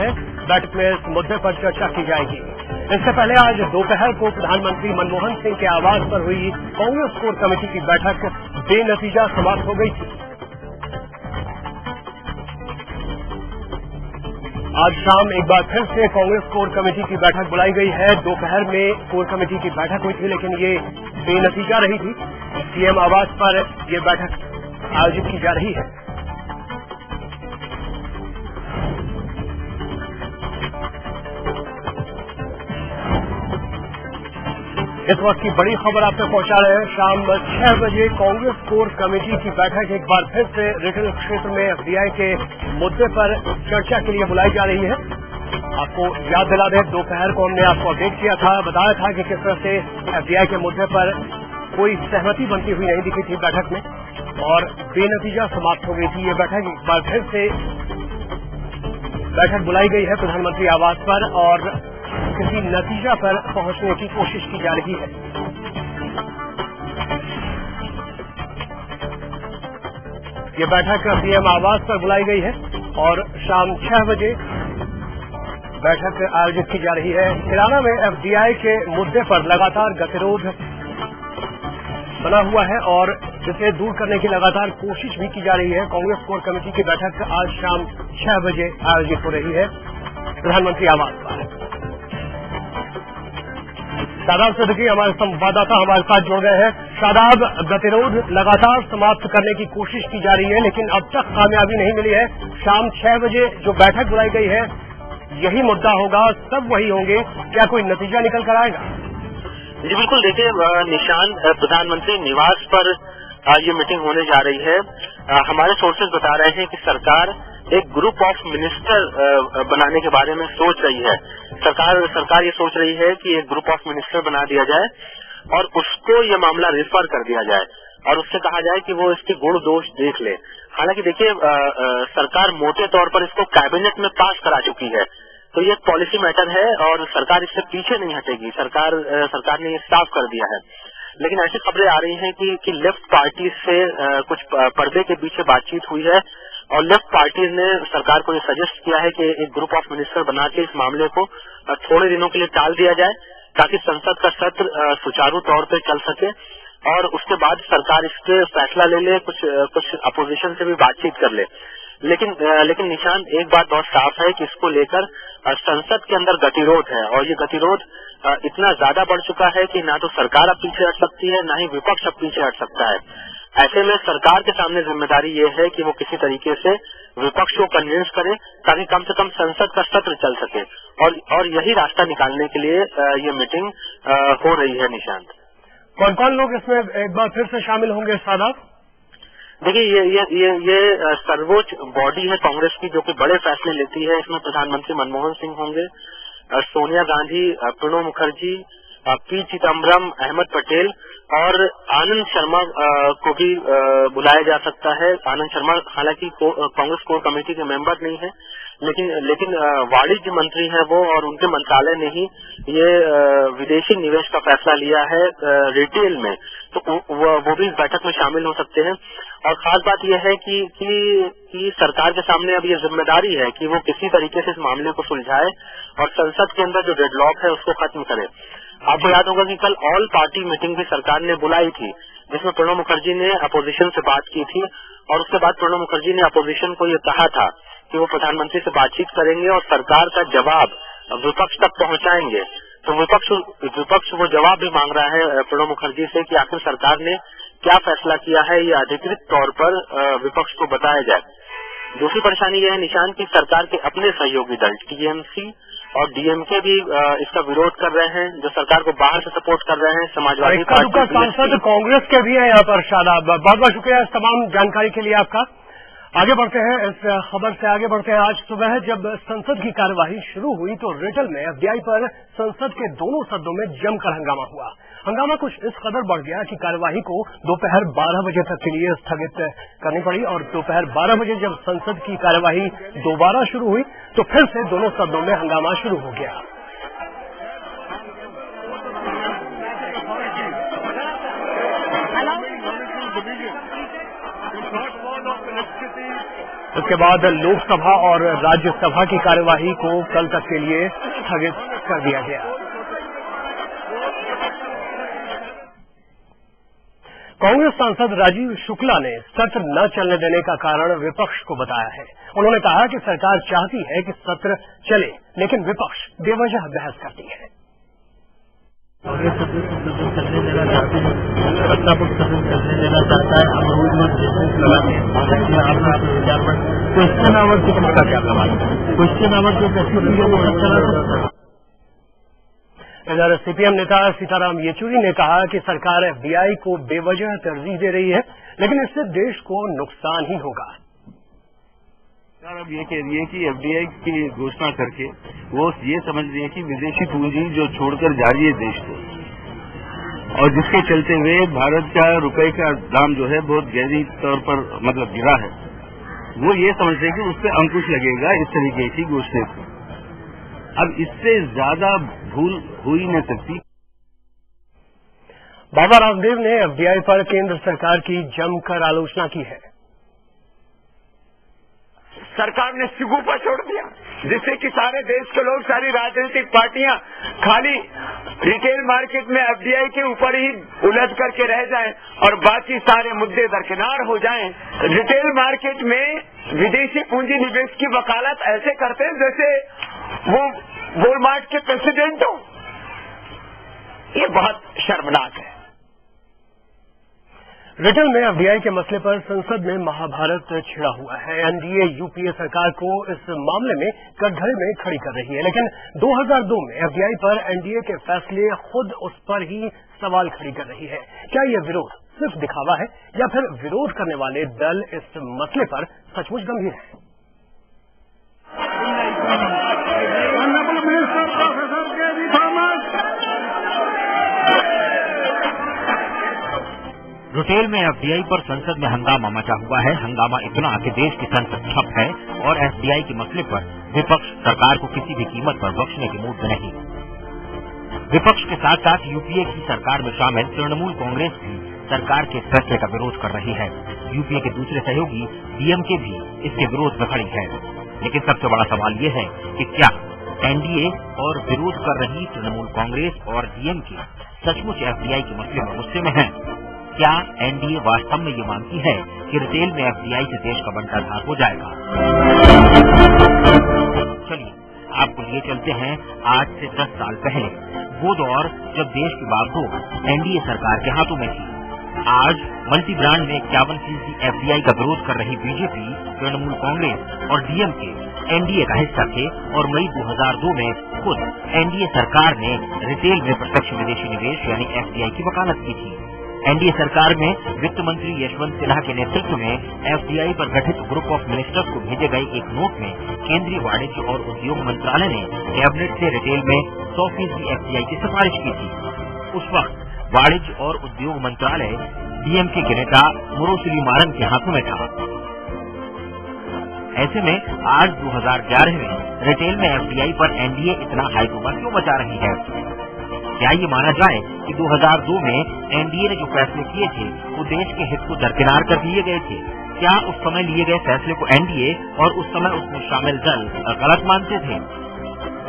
है। बैठक में इस मुद्दे पर चर्चा की जाएगी। इससे पहले आज दोपहर को प्रधानमंत्री मनमोहन सिंह के आवास पर हुई कांग्रेस कोर कमेटी की बैठक बेनतीजा समाप्त हो गई थी। आज शाम एक बार फिर से कांग्रेस कोर कमेटी की बैठक बुलाई गई है। दोपहर में कोर कमेटी की बैठक हुई थी, लेकिन ये बेनतीजा रही थी। सीएम आवास पर यह बैठक आयोजित की जा रही है। इस वक्त की बड़ी खबर आप तक पहुंचा रहे हैं। शाम 6 बजे कांग्रेस कोर कमेटी की बैठक एक बार फिर से रिटेल क्षेत्र में एफडीआई के मुद्दे पर चर्चा के लिए बुलाई जा रही है। आपको याद दिला दें, दोपहर को हमने आपको अपडेट किया था, बताया था कि किस तरह से एफडीआई के मुद्दे पर कोई सहमति बनती हुई नहीं दिखी थी बैठक में और बेनतीजा समाप्त हो गई थी। ये बैठक एक बार फिर से बैठक बुलाई गई है प्रधानमंत्री आवास पर और किसी नतीजा पर पहुंचने की कोशिश की जा रही है। ये बैठक सीएम आवास पर बुलाई गई है और शाम 6 बजे बैठक आयोजित की जा रही है। किराना में एफडीआई के मुद्दे पर लगातार गतिरोध बना हुआ है और जिसे दूर करने की लगातार कोशिश भी की जा रही है। कांग्रेस कोर कमेटी की बैठक आज शाम 6 बजे आयोजित हो रही है प्रधानमंत्री आवास पर। शादाब सिद्दीकी हमारे संवाददाता हमारे साथ जुड़ गए हैं। शादाब, गतिरोध लगातार समाप्त करने की कोशिश की जा रही है, लेकिन अब तक कामयाबी नहीं मिली है। शाम 6 बजे जो बैठक बुलाई गई है, यही मुद्दा होगा, सब वही होंगे, क्या कोई नतीजा निकल कर आएगा? जी बिल्कुल, देखिए निशान, प्रधानमंत्री निवास पर ये मीटिंग होने जा रही है। हमारे सोर्सेज बता रहे हैं कि सरकार एक ग्रुप ऑफ मिनिस्टर बनाने के बारे में सोच रही है। सरकार ये सोच रही है कि एक ग्रुप ऑफ मिनिस्टर बना दिया जाए और उसको ये मामला रेफर कर दिया जाए और उससे कहा जाए कि वो इसके गुण दोष देख ले। हालांकि देखिए, सरकार मोटे तौर पर इसको कैबिनेट में पास करा चुकी है, तो ये एक पॉलिसी मैटर है और सरकार इससे पीछे नहीं हटेगी। सरकार ने ये साफ कर दिया है। लेकिन ऐसी खबरें आ रही हैं कि लेफ्ट पार्टी से कुछ पर्दे के पीछे बातचीत हुई है और लेफ्ट पार्टी ने सरकार को ये सजेस्ट किया है कि एक ग्रुप ऑफ मिनिस्टर बना के इस मामले को थोड़े दिनों के लिए टाल दिया जाए ताकि संसद का सत्र सुचारू तौर पर चल सके और उसके बाद सरकार इस पे फैसला ले ले, कुछ अपोजिशन से भी बातचीत कर ले। लेकिन निशान, एक बात बहुत साफ है कि इसको लेकर संसद के अंदर गतिरोध है और ये गतिरोध इतना ज्यादा बढ़ चुका है कि ना तो सरकार अब पीछे हट सकती है, ना ही विपक्ष अब पीछे हट सकता है। ऐसे में सरकार के सामने जिम्मेदारी ये है कि वो किसी तरीके से विपक्ष को कन्विंस करे ताकि कम से कम संसद का सत्र चल सके और यही रास्ता निकालने के लिए ये मीटिंग हो रही है। निशांत, कौन कौन लोग इसमें एक बार फिर से शामिल होंगे? शादाब, देखिए, ये सर्वोच्च बॉडी है कांग्रेस की जो कि बड़े फैसले लेती है। इसमें प्रधानमंत्री मनमोहन सिंह होंगे, सोनिया गांधी, प्रणब मुखर्जी, पी चिदम्बरम, अहमद पटेल और आनंद शर्मा को भी बुलाया जा सकता है। आनंद शर्मा हालांकि कांग्रेस कोर कमेटी के मेंबर नहीं है, लेकिन वाणिज्य मंत्री हैं वो और उनके मंत्रालय ने ही ये विदेशी निवेश का फैसला लिया है रिटेल में, तो वो भी इस बैठक में शामिल हो सकते हैं। और खास बात यह है कि सरकार के सामने अब ये जिम्मेदारी है कि वो किसी तरीके से इस मामले को सुलझाए और संसद के अंदर जो डेडलॉक है उसको खत्म करे। आपको याद होगा कि कल ऑल पार्टी मीटिंग भी सरकार ने बुलाई थी जिसमें प्रणब मुखर्जी ने अपोजिशन से बात की थी और उसके बाद प्रणब मुखर्जी ने अपोजिशन को ये कहा था कि वो प्रधानमंत्री से बातचीत करेंगे और सरकार का जवाब विपक्ष तक पहुंचाएंगे। तो विपक्ष वो जवाब भी मांग रहा है प्रणब मुखर्जी से कि आखिर सरकार ने क्या फैसला किया है, ये अधिकृत तौर पर विपक्ष को बताया जाए। दूसरी परेशानी यह है निशान की सरकार के अपने सहयोगी दल टीएमसी और डीएमके भी इसका विरोध कर रहे हैं, जो सरकार को बाहर से सपोर्ट कर रहे हैं। समाजवादी पार्टी का सांसद कांग्रेस के भी हैं यहाँ पर। शादाब, बहुत बहुत शुक्रिया इस तमाम जानकारी के लिए आपका। आगे बढ़ते हैं, इस खबर से आगे बढ़ते हैं। आज सुबह जब संसद की कार्यवाही शुरू हुई तो रिटेल में एफडीआई पर संसद के दोनों सदनों में जमकर हंगामा हुआ। हंगामा कुछ इस कदर बढ़ गया कि कार्यवाही को दोपहर 12 बजे तक के लिए स्थगित करनी पड़ी और दोपहर 12 बजे जब संसद की कार्यवाही दोबारा शुरू हुई तो फिर से दोनों सदनों में हंगामा शुरू हो गया। उसके बाद लोकसभा और राज्यसभा की कार्यवाही को कल तक के लिए स्थगित कर दिया गया। कांग्रेस सांसद राजीव शुक्ला ने सत्र न चलने देने का कारण विपक्ष को बताया है। उन्होंने कहा कि सरकार चाहती है कि सत्र चले, लेकिन विपक्ष बेवजह बहस करती है। कांग्रेस सदन चलने देना चाहते हैं, सत्तापक्ष सदन चलने देना चाहता है। हम रोज लगाते हैं आप विचार पर क्वेश्चन आवर का क्या सवाल है? क्वेश्चन आवर जो प्रश्न वो चला सकता है। इधर सीपीएम नेता सीताराम येचुरी ने कहा कि सरकार एफडीआई को बेवजह तरजीह दे रही है, लेकिन इससे देश को नुकसान ही होगा। अब ये कह रही है कि एफडीआई की घोषणा करके वो ये समझ रही है कि विदेशी पूंजी जो छोड़कर जा रही है देश को, और जिसके चलते हुए भारत का रुपए का दाम जो है बहुत गहरी तौर पर मतलब गिरा है, वो ये समझ रहे हैं कि उस पर अंकुश लगेगा इस तरीके की घोषणा से। अब इससे ज्यादा भूल हो ही नहीं सकती। बाबा रामदेव ने एफडीआई पर केंद्र सरकार की जमकर आलोचना की है। सरकार ने सिगुफा छोड़ दिया, जिससे कि सारे देश के लोग, सारी राजनीतिक पार्टियां खाली रिटेल मार्केट में एफडीआई के ऊपर ही उलझ करके रह जाएं और बाकी सारे मुद्दे दरकिनार हो जाएं। रिटेल मार्केट में विदेशी पूंजी निवेश की वकालत ऐसे करते हैं जैसे वो वॉलमार्ट के प्रेसिडेंट हो। ये बहुत शर्मनाक है। रिटेल में एफडीआई के मसले पर संसद में महाभारत छिड़ा हुआ है। एनडीए यूपीए सरकार को इस मामले में कटघरे में खड़ी कर रही है, लेकिन 2002 में एफडीआई पर एनडीए के फैसले खुद उस पर ही सवाल खड़ी कर रही है। क्या यह विरोध सिर्फ दिखावा है या फिर विरोध करने वाले दल इस मसले पर सचमुच गंभीर है? रिटेल में एफडीआई पर संसद में हंगामा मचा हुआ है। हंगामा इतना कि देश की संसद ठप है और एफडीआई के मसले पर विपक्ष सरकार को किसी भी कीमत पर बख्शने के मूड में नहीं। विपक्ष के साथ साथ यूपीए की सरकार में शामिल तृणमूल कांग्रेस भी सरकार के फैसले का विरोध कर रही है। यूपीए के दूसरे सहयोगी डीएमके भी इसके विरोध में खड़ी है। लेकिन सबसे बड़ा सवाल ये है कि क्या एनडीए और विरोध कर रही तृणमूल कांग्रेस और डीएमके सचमुच एफडीआई के मसले में गुस्से में हैं? क्या एनडीए वास्तव में ये मानती है कि रिटेल में एफडीआई से देश का बंटाधार हो जाएगा? चलिए आपको लिए चलते हैं आज से 10 साल पहले, वो दौर जब देश की बागडोर एनडीए सरकार के हाथों में थी। आज मल्टी ब्रांड में 51% एफडीआई का विरोध कर रही बीजेपी, तृणमूल कांग्रेस और डीएमके एनडीए का हिस्सा थे और मई 2002 में खुद एनडीए सरकार ने रिटेल में प्रत्यक्ष विदेशी निवेश यानी एफडीआई की वकालत की थी। एनडीए सरकार में वित्त मंत्री यशवंत सिन्हा के नेतृत्व में एफडीआई पर गठित ग्रुप ऑफ मिनिस्टर्स को भेजे गए एक नोट में केंद्रीय वाणिज्य और उद्योग मंत्रालय ने कैबिनेट से रिटेल में 100% एफडीआई की सिफारिश की थी। उस वक्त वाणिज्य और उद्योग मंत्रालय डीएमके के नेता मुरली मारन के हाथों में था। ऐसे में आज 2011 में रिटेल में एफडीआई पर एनडीए इतना हाईकोमा क्यों मचा रही है? क्या ये माना जाए कि 2002 में एनडीए ने जो फैसले किए थे वो देश के हित को दरकिनार कर दिए गए थे? क्या उस समय लिए गए फैसले को एनडीए और उस समय उसमें शामिल दल गलत मानते थे?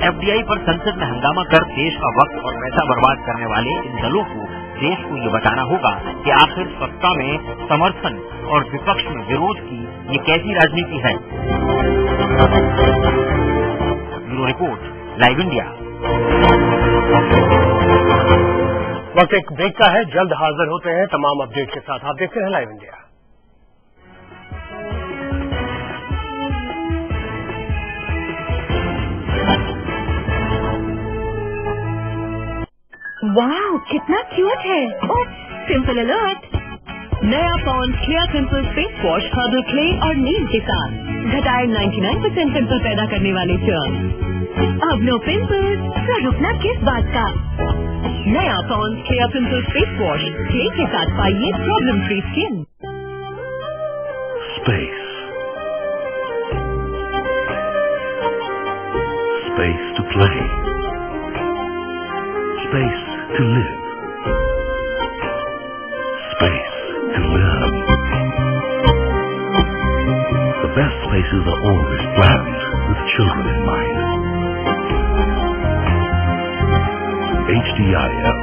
एफडीआई पर संसद में हंगामा कर देश का वक्त और पैसा बर्बाद करने वाले इन दलों को देश को ये बताना होगा कि आखिर सत्ता में समर्थन और विपक्ष में विरोध की ये कैसी राजनीति है। Bureau report, live India. वक्त एक ब्रेक का है, जल्द हाजिर होते हैं तमाम अपडेट के साथ। आप देखते हैं लाइव इंडिया। वाह, कितना क्यूट है। Oh, pimple alert. नया Pond's clear pimple face wash herbal clay और नीम के साथ घटाए 99% पिंपल पैदा करने वाले जर्म। अब नो पिंपल्स, तो रुकना किस बात का। नया Pond's clear pimple face wash clay के साथ पाइए problem free skin. Space. Space to play. Space to live. Space to learn. The best space places are always planned with children in mind. HDIL,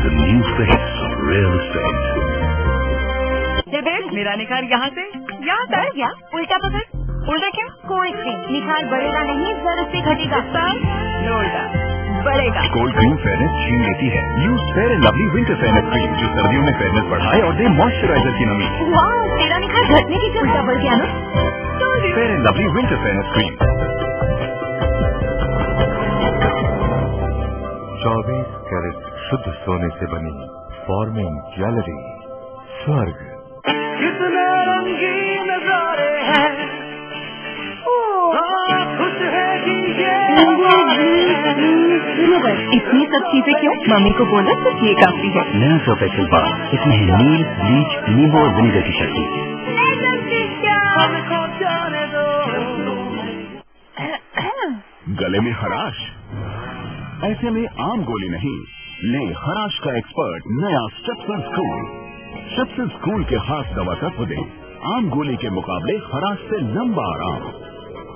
the new face of real estate. मेरा निखार यहाँ से यहाँ बढ़ गया। उल्टा पकड़। उल्टा क्या? Cold cream. निखार बढ़ेगा नहीं, जरूर से घटेगा। उल्टा बढ़ेगा। कोल्ड क्रीम फेयरनेस छीन लेती है। Use fair and lovely winter fairness cream जो सर्दियों में फेयरनेस बढ़ाए और दे मॉइस्चराइजर की नमी। वाह, तेरा निखार घटने की उल्टा बढ़ गया ना। Fair and lovely winter fairness cream. 24 carat शुद्ध सोने से बनी फॉर्मिंग ज्वेलरी, स्वर्ग। कितने रंगीन नजारे हैं, खुश है कि इतनी सब चीजें क्यों? मम्मी को बोला तो ये काफी है। नया सर्फ एक्सेल बार, इसमें है नील, ब्लीच, नींबू और विनेगर की शक्ति। गले में खराश? ऐसे में आम गोली नहीं, ले खराश का एक्सपर्ट नया स्ट्रेप्सिल कूल। स्ट्रेप्सिल कूल के खास दवा तत्व दे आम गोली के मुकाबले खराश से लंबा आराम,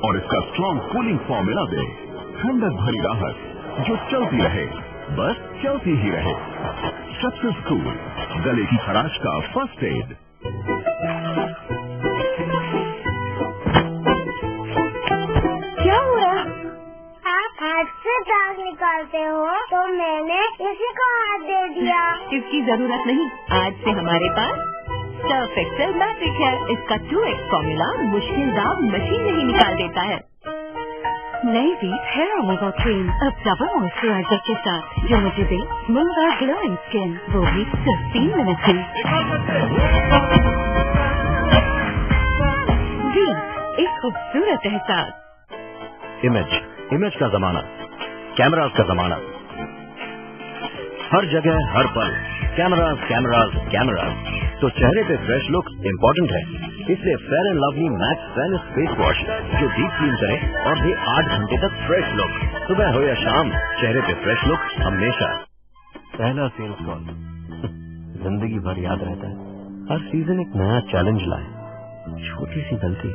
और इसका स्ट्रॉन्ग कूलिंग फॉर्मूला दे ठंडक भरी राहत जो चलती रहे, बस चलती ही रहे। स्ट्रेप्सिल कूल, गले की खराश का फर्स्ट एड। क्या हो रहा? आप हाथ से दाग निकालते हो तो मैंने इसी को हाथ दे दिया। इसकी जरूरत नहीं, आज से हमारे पास सर्फ एक्सेल मैजिक है। इसका 2x फॉर्मूला मुश्किल दाग मशीन में ही निकाल देता है। नई वीट हेयर रिमूवर क्रीम अब डबल मॉइस्चराइजर के साथ, जो मुझे दे स्मूथ और ग्लोइंग स्किन, वो भी सिर्फ 3 मिनट में। वीट, एक खूबसूरत एहसास। इमेज का जमाना, कैमरास का जमाना। हर जगह हर पल कैमरास कैमरास कैमरास। तो चेहरे पे फ्रेश लुक इम्पोर्टेंट है, इसलिए fair and lovely max fairness face wash जो डीप क्लीन करे और दे 8 घंटे तक फ्रेश लुक। सुबह हो या शाम, चेहरे पे फ्रेश लुक हमेशा। पहला सेल्स कॉल जिंदगी भर याद रहता है। हर सीजन एक नया चैलेंज लाए, छोटी सी गलती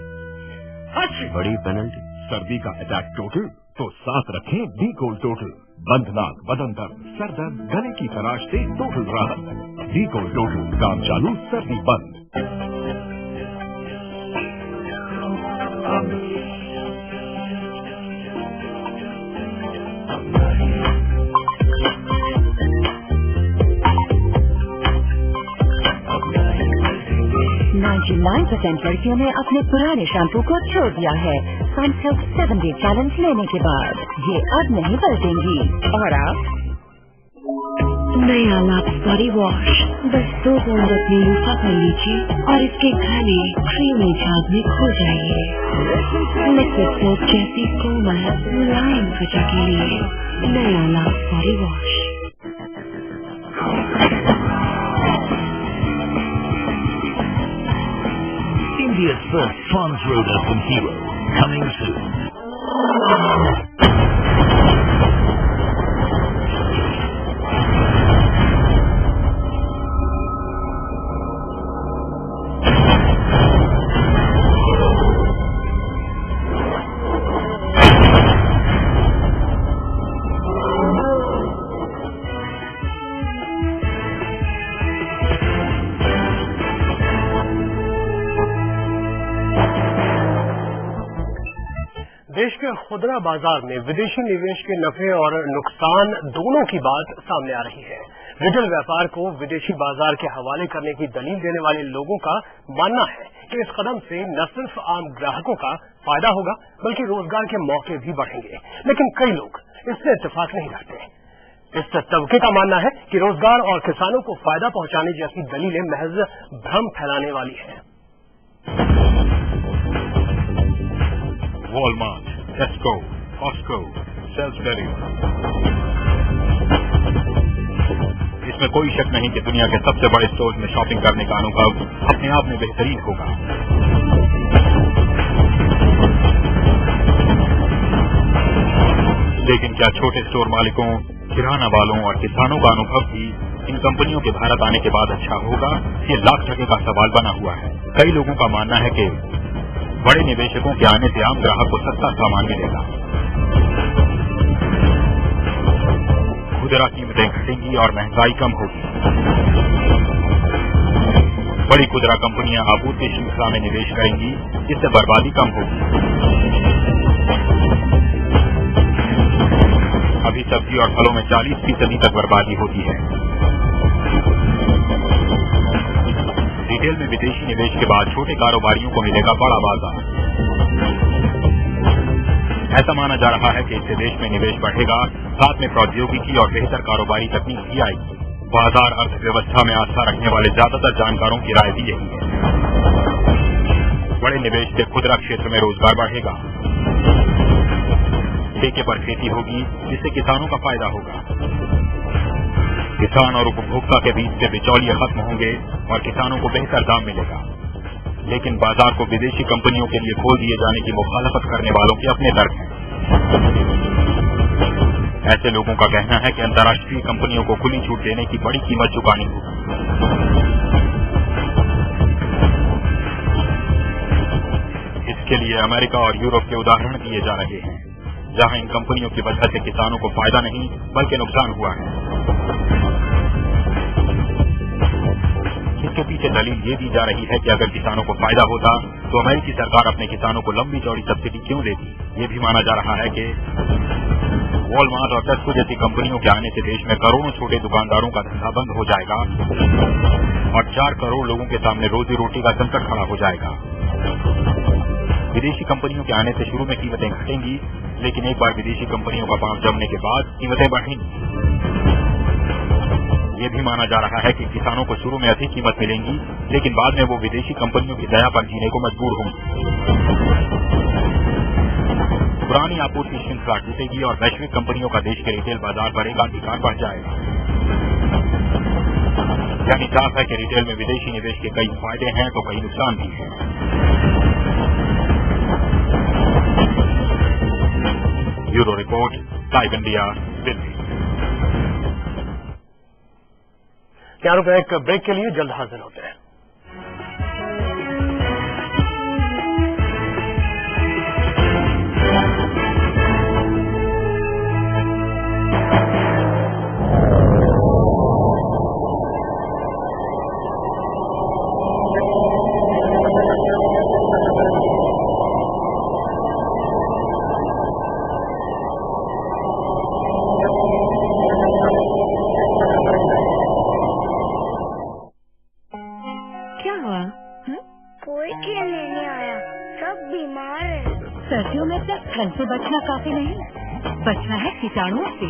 बड़ी पेनल्टी। सर्दी का अटैक टोटल तो साथ रखें डी गोल्ड टोटल। बंद नाक, बदन दर्द, सर दर्द, गले की खराश से टोटल राहत। डी गोल्ड टोटल, काम चालू, सर्दी बंद। लड़कियों ने अपने पुराने शैम्पू को छोड़ दिया है सनसिल्क 7 डे चैलेंज लेने के बाद। ये अब नहीं बदलेंगी। और आप नया लक्स बॉडी वॉश, बस 2 बूंद अपनी लूफा कर लीजिए और इसके घने क्रीमी झाग में खो जाइए। लिक्विड सोप जैसी कोमल मुलायम त्वचा के लिए नया lux body wash. India's first trans road urban hero, coming soon. देश के खुदरा बाजार में विदेशी निवेश के नफे और नुकसान दोनों की बात सामने आ रही है। रिटेल व्यापार को विदेशी बाजार के हवाले करने की दलील देने वाले लोगों का मानना है कि इस कदम से न सिर्फ आम ग्राहकों का फायदा होगा बल्कि रोजगार के मौके भी बढ़ेंगे। लेकिन कई लोग इससे इत्तेफाक नहीं रखते। इस तबके का मानना है कि रोजगार और किसानों को फायदा पहुंचाने जैसी दलीलें महज भ्रम फैलाने वाली है। Walmart, Tesco, Costco, Sainsbury। इसमें कोई शक नहीं कि दुनिया के सबसे बड़े स्टोर्स में शॉपिंग करने का अनुभव अपने आप में बेहतरीन होगा। लेकिन क्या छोटे स्टोर मालिकों, किराना वालों और किसानों का अनुभव भी इन कंपनियों के भारत आने के बाद अच्छा होगा? ये लाख टके का सवाल बना हुआ है। कई लोगों का मानना है कि बड़े निवेशकों के आने से आम ग्राहक को सस्ता सामान मिलेगा। खुदरा कीमतें घटेंगी और महंगाई कम होगी। बड़ी खुदरा कंपनियां आपूर्ति श्रृंखला में निवेश करेंगी, जिससे बर्बादी कम होगी। अभी सब्जी और फलों में 40% तक बर्बादी होती है। रिटेल में विदेशी निवेश के बाद छोटे कारोबारियों को मिलेगा बड़ा बाजार। ऐसा माना जा रहा है कि इससे देश में निवेश बढ़ेगा, साथ में प्रौद्योगिकी और बेहतर कारोबारी तकनीक भी आएगी। बाजार अर्थव्यवस्था में आस्था रखने वाले ज्यादातर जानकारों की राय भी यही है। बड़े निवेश से खुदरा क्षेत्र में रोजगार बढ़ेगा। ठेके पर खेती होगी, जिससे किसानों का फायदा होगा। किसान और उपभोक्ता के बीच से बिचौलिए खत्म होंगे और किसानों को बेहतर दाम मिलेगा। लेकिन बाजार को विदेशी कंपनियों के लिए खोल दिए जाने की मुखालफत करने वालों के अपने तर्क हैं। ऐसे लोगों का कहना है कि अंतर्राष्ट्रीय कंपनियों को खुली छूट देने की बड़ी कीमत चुकानी होगी। इसके लिए अमेरिका और यूरोप के उदाहरण दिए जा रहे हैं, जहां इन कंपनियों की वजह से किसानों को फायदा नहीं बल्कि नुकसान हुआ है। इसके पीछे दलील ये दी जा रही है कि अगर किसानों को फायदा होता तो अमेरिकी सरकार अपने किसानों को लंबी चौड़ी सब्सिडी क्यों देती। ये भी माना जा रहा है कि वॉलमार्ट और टेस्को जैसी कंपनियों के आने से देश में करोड़ों छोटे दुकानदारों का धंधा बंद हो जाएगा और 4 करोड़ लोगों के सामने रोजी रोटी का संकट खड़ा हो जाएगा। विदेशी कंपनियों के आने से शुरू में कीमतें घटेंगी, लेकिन एक बार विदेशी कंपनियों का पांव जमने के बाद कीमतें बढ़ेंगी। ये भी माना जा रहा है कि किसानों को शुरू में अधिक कीमत मिलेंगी, लेकिन बाद में वो विदेशी कंपनियों की दया पर जीने को मजबूर होंगे। पुरानी आपूर्ति श्रृंखला टूटेगी और वैश्विक कंपनियों का देश के रिटेल बाजार पर एकाधिकार बढ़ जाएगा। यानी साफ है कि रिटेल में विदेशी निवेश के कई फायदे हैं तो कई नुकसान भी हैं। Bureau report, time India, Delhi. यहाँ रुपए एक ब्रेक के लिए, जल्द हाजिर होते हैं। सर्दियों में सिर्फ ठंड से बचना काफी नहीं, बचना है कीटाणुओं से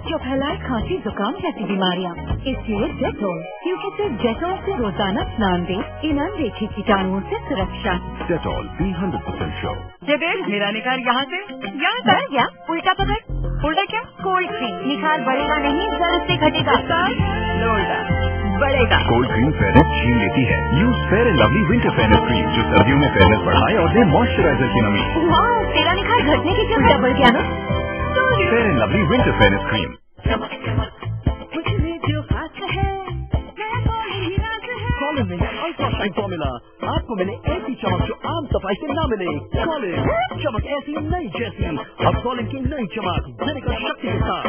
जो फैलाए खांसी जुकाम जैसी बीमारियां। इसलिए डेटॉल, क्योंकि सिर्फ डेटॉल से रोजाना स्नान दे इन अनदेखी कीटाणुओं से सुरक्षा। डेटॉल भी 100% श्योर। जगह मेरा निखार यहाँ से यहाँ पर क्या उल्टा पकड़, उल्टा क्या कोल्ड क्रीम। निखार बढ़ेगा नहीं, जरूर से घटेगा, बढ़ेगा। कोल्ड क्रीम फेयरनेस छीन लेती है। Use fair and lovely winter fairness cream जो सर्दियों में फेयरनेस बढ़ाए और दे मॉइस्चराइजर की नमी। वाह, तेरा निखार घटने की क्या डबल क्या ना। Fair and lovely winter fairness cream. Colin ultra shine formula आपको मिले ऐसी चमक जो आम सफाई से ना मिले। कॉलिन चमक ऐसी नई जैसी। अब कॉलिन की नई चमक जेनेका शक्ति के साथ।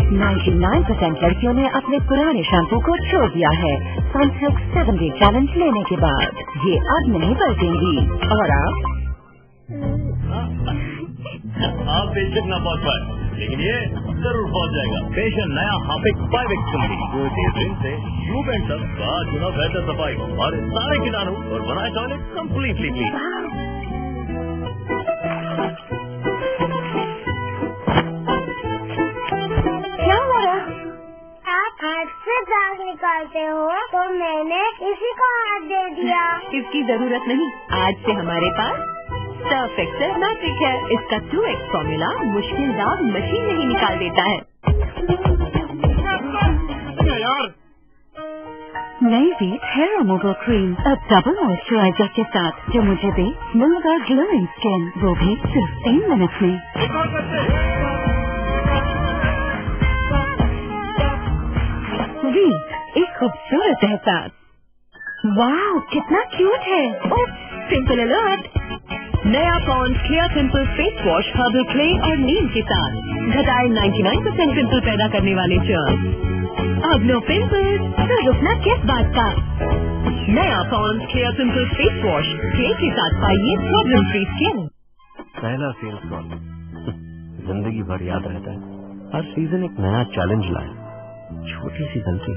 99% लड़कियों ने अपने पुराने शैम्पू को छोड़ दिया है सनसिल्क 7 डे चैलेंज लेने के बाद। ये अब नहीं बरतेंगी। और आप बेशक ना पहुंच पाए, लेकिन ये जरूर पहुंच जाएगा। पेशन नया हार्पिक 5X कंपनी जो इसी ड्रिंक से ट्यूब एंड सब का चुना बेहतर सफाई और सारे कीटाणु और बनाए टॉयलेट कम्प्लीटली क्लीन। हाथ से दाग निकालते हो तो मैंने इसी को हाथ दे दिया। इसकी जरूरत नहीं, आज से हमारे पास सर्फ एक्सेल मैजिक है। इसका 2X फॉर्मूला मुश्किल दाग मशीन में ही निकाल देता है। यार नई वीट हेयर रिमूवल क्रीम अब डबल मॉइस्चराइजर के साथ जो मुझे दे स्मूथ ग्लोइंग स्किन, वो भी सिर्फ 3 मिनट में। वीट, एक खूबसूरत एहसास। वाह, कितना क्यूट है। Pimple alert. नया Pond's clear pimple face wash herbal clay और नीम के साथ घटाए 99% पिंपल पैदा करने वाले जर्म। अब नो पिंपल्स, तो रुकना किस बात का। नया Pond's clear pimple face wash clay के साथ पाइए प्रॉब्लम फ्री स्किन। पहला सेल्स कॉल जिंदगी भर याद रहता है। हर सीजन एक नया चैलेंज लाए, छोटी सी गलती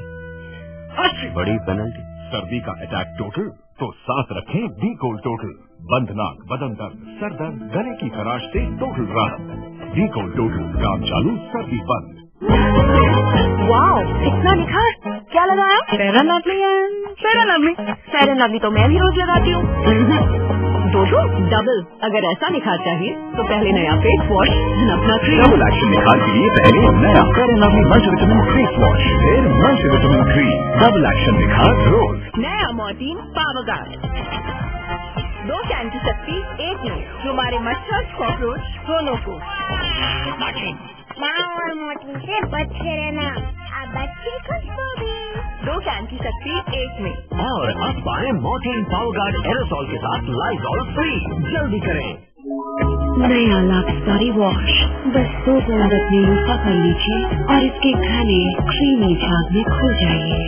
बड़ी पेनल्टी। सर्दी का अटैक टोटल तो सांस रखें डी-कोल्ड टोटल। बंद नाक, बदन दर्द, सर दर्द, गले की खराश से टोटल राहत। डी-कोल्ड टोटल, काम चालू, सर्दी बंद। वाओ, कितना निखार। क्या लगाया? Fair and lovely. Fair and lovely, fair and lovely तो मैं भी रोज लगाती हूँ। दो डबल। अगर ऐसा निखार चाहिए तो पहले नया फेस वॉश, अपना क्रीम। डबल एक्शन निखार के लिए पहले नया fair and lovely multivitamin face wash, फिर मल्टीविटामिन क्रीम। डबल एक्शन निखार रोज। नया मोर्टीन पावर गार्ड, 2 कैन की शक्ति 1 में, जो हमारे मच्छर कॉकरोच दोनों को। माँ और मोटी से बच के रहना, अब बच्चे खुशबू भी। 2 कैन की शक्ति 1 में। और अब पाए मोर्टीन पावर गार्ड एरोसॉल के साथ लाइजॉल फ्री। जल्दी करें। नया लक्स बॉडी वॉश, बस 2 मिनट में लूफा कर लीजिए और इसके घने क्रीमी झाग में खो जाइए।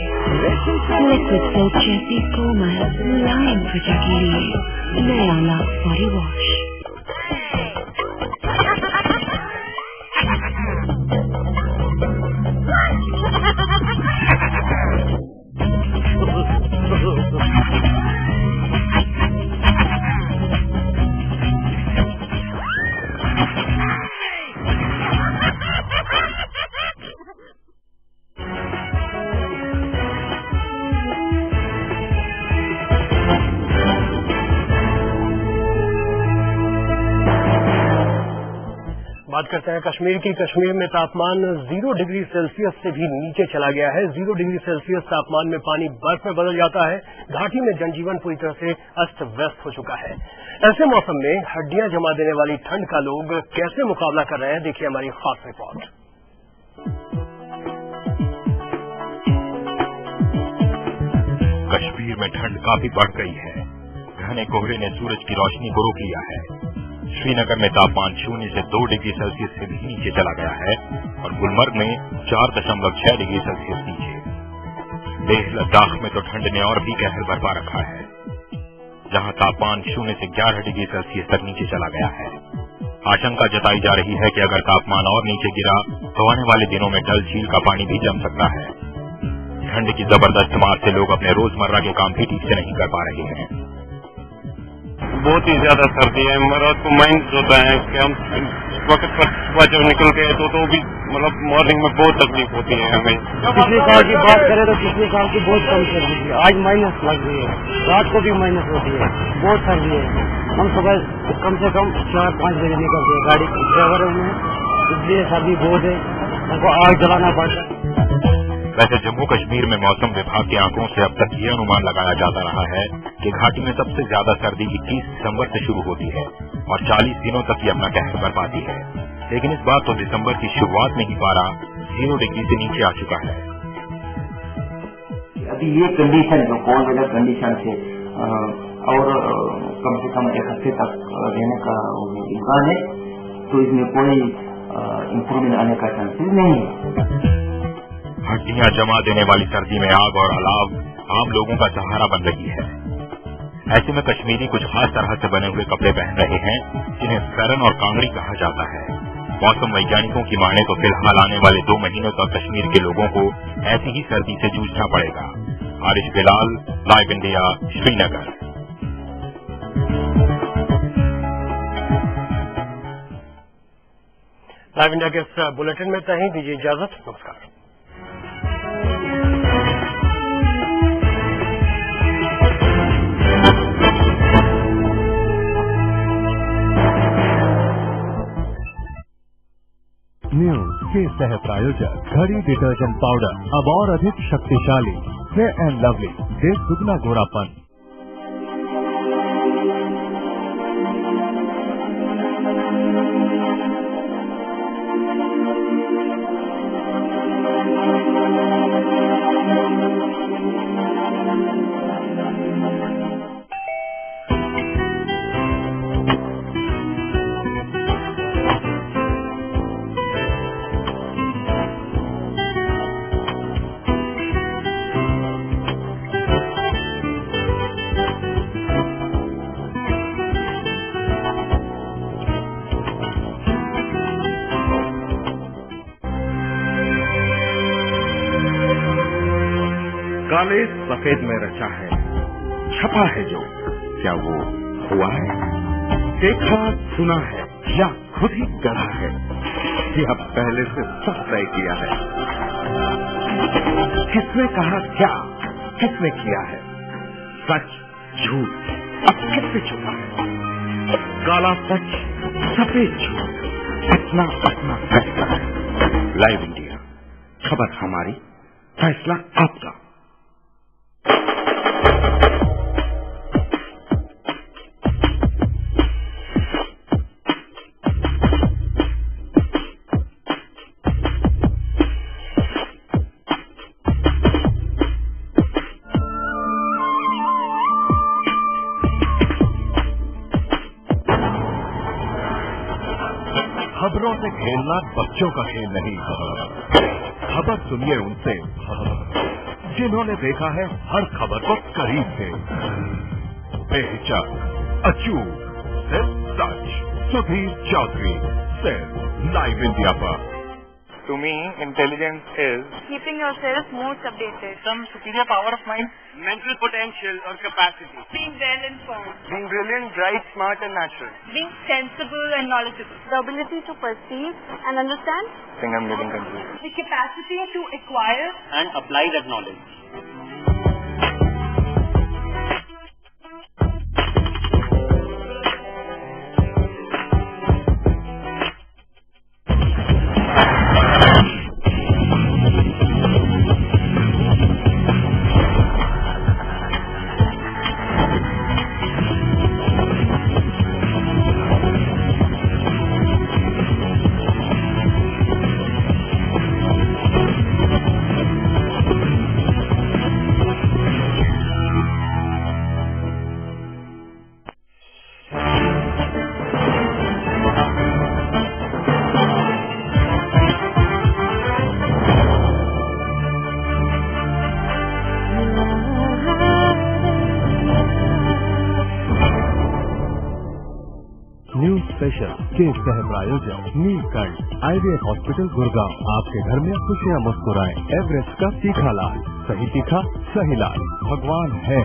लिक्विड सोप जैसी कोमल मुलायम त्वचा के लिए नया लक्स बॉडी वॉश। बात करते हैं कश्मीर की। कश्मीर में तापमान 0 डिग्री सेल्सियस से भी नीचे चला गया है। 0 डिग्री सेल्सियस तापमान में पानी बर्फ में बदल जाता है। घाटी में जनजीवन पूरी तरह से अस्त व्यस्त हो चुका है। ऐसे मौसम में हड्डियां जमा देने वाली ठंड का लोग कैसे मुकाबला कर रहे हैं, देखिए हमारी खास रिपोर्ट। कश्मीर में ठंड काफी बढ़ गई है। घने कोहरे ने सूरज की रोशनी को रोक लिया है। श्रीनगर में तापमान 0 से 2 डिग्री सेल्सियस से भी नीचे चला गया है और गुलमर्ग में 4.6 डिग्री सेल्सियस नीचे। लेह लद्दाख में तो ठंड ने और भी कहर बरपा रखा है, जहां तापमान 0 से 11 डिग्री सेल्सियस तक नीचे चला गया है। आशंका जताई जा रही है कि अगर तापमान और नीचे गिरा तो आने वाले दिनों में डल झील का पानी भी जम सकता है। ठंड की जबरदस्त मार से लोग अपने रोजमर्रा के काम भी ठीक से नहीं कर पा रहे हैं। बहुत ही ज्यादा सर्दी है। रात को माइंड होता है कि हम वक्त पर सुबह जब निकल गए तो भी मतलब मॉर्निंग में बहुत तकलीफ होती है हमें। पिछले साल की बात करें तो पिछले साल की बहुत कम सर्दी थी, आज माइनस लग रही है। रात को भी माइनस होती है, बहुत सर्दी है। हम सुबह कम से कम 4-5 बजे निकलते हैं, गाड़ी ड्राइवर में, इसलिए सर्दी बहुत है, हमको आग जलाना पड़ता है। वैसे जम्मू कश्मीर में मौसम विभाग के आंकड़ों से अब तक ये अनुमान लगाया जाता रहा है कि घाटी में सबसे ज्यादा सर्दी 21 दिसंबर से शुरू होती है और 40 दिनों तक ये अपना कहर बरपाती है। लेकिन इस बार तो दिसंबर की शुरुआत में ही पारा 0 डिग्री से नीचे आ चुका है। अभी ये कंडीशन जो कोल्ड वेदर कंडीशन से और कम से कम 1 हफ्ते तक रहने का इम्कान है, तो इसमें कोई इम्प्रूवमेंट आने का चांसेस नहीं है। हड्डियां जमा देने वाली सर्दी में आग और अलाव आम लोगों का सहारा बन रही है। ऐसे में कश्मीरी कुछ खास तरह से बने हुए कपड़े पहन रहे हैं, जिन्हें सरन और कांगड़ी कहा जाता है। मौसम वैज्ञानिकों की माने तो फिलहाल आने वाले 2 महीनों तक कश्मीर के लोगों को ऐसी ही सर्दी से जूझना पड़ेगा। Aarish Bilal, live India, Srinagar. Live India के इस बुलेटिन में इतना ही, दीजिए इजाजत, नमस्कार। न्यूज के सह प्रायोजक घड़ी डिटर्जेंट पाउडर अब और अधिक शक्तिशाली। फेयर एंड लवली, दे दुगना गोरापन। काले सफेद में रचा है, छपा है जो, क्या वो हुआ है? देखा सुना है या खुद ही गढ़ा है, या पहले से सब तय किया है? किसने कहा क्या, किसने किया है? सच झूठ अब किससे छुपा है? काला सच सफेद झूठ, अपना अपना फैसला है। लाइव इंडिया, खबर हमारी, फैसला आपका। खबरों से खेलना बच्चों का खेल नहीं। खबर सुनिए उनसे जिन्होंने देखा है हर खबर को करीब से। बेहिचक, अचूक, सिर्फ सच। सुधीर चौधरी, सिर्फ लाइव इंडिया पर। To me, intelligence is keeping yourself most updated, some superior power of mind, mental potential or capacity, being well informed, being brilliant, bright, smart and natural, being sensible and knowledgeable, the ability to perceive and understand, I think I'm getting confused, the capacity to acquire and apply that knowledge. News special के सह प्रायोजक Neelkanth IVF hospital Gurgaon. आपके घर में खुशियाँ मुस्कुराएं। Everest का तीखा लाल, सही तीखा सही लाल। भगवान है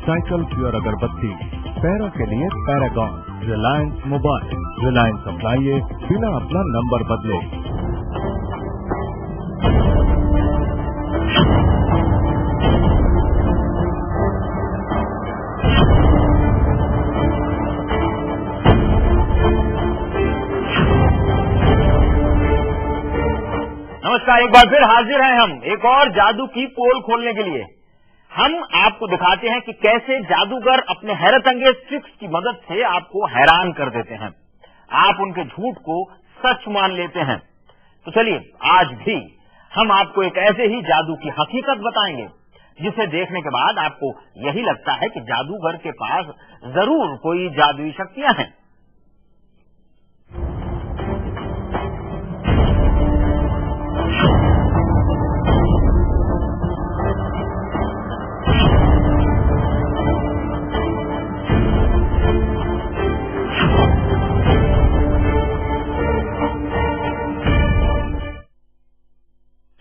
साइकिल प्योर अगरबत्ती, पैरों के लिए पैरागॉन। रिलायंस मोबाइल, रिलायंस सप्लाइए बिना अपना नंबर बदले। नमस्कार, एक बार फिर हाजिर हैं हम एक और जादू की पोल खोलने के लिए। हम आपको दिखाते हैं कि कैसे जादूगर अपने हैरत अंगेज ट्रिक्स की मदद से आपको हैरान कर देते हैं। आप उनके झूठ को सच मान लेते हैं। तो चलिए आज भी हम आपको एक ऐसे ही जादू की हकीकत बताएंगे जिसे देखने के बाद आपको यही लगता है कि जादूगर के पास जरूर कोई जादुई शक्तियां हैं।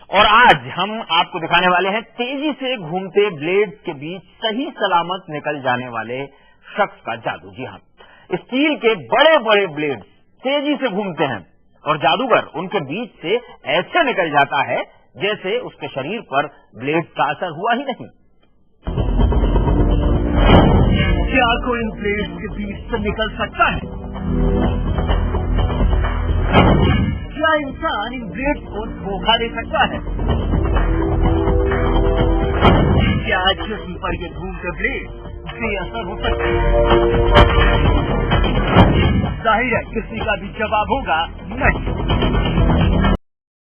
और आज हम आपको दिखाने वाले हैं तेजी से घूमते ब्लेड के बीच सही सलामत निकल जाने वाले शख्स का जादू। जी हाँ, स्टील के बड़े बड़े ब्लेड तेजी से घूमते हैं और जादूगर उनके बीच से ऐसे निकल जाता है जैसे उसके शरीर पर ब्लेड का असर हुआ ही नहीं। क्या कोई इन ब्लेड के बीच से निकल सकता है? क्या इंसान इन ब्लेड को धोखा दे सकता है? क्या जिस्म पर ये घूमते ब्लेड बेअसर हो सकते हैं? जाहिर है किसी का भी जवाब होगा नहीं।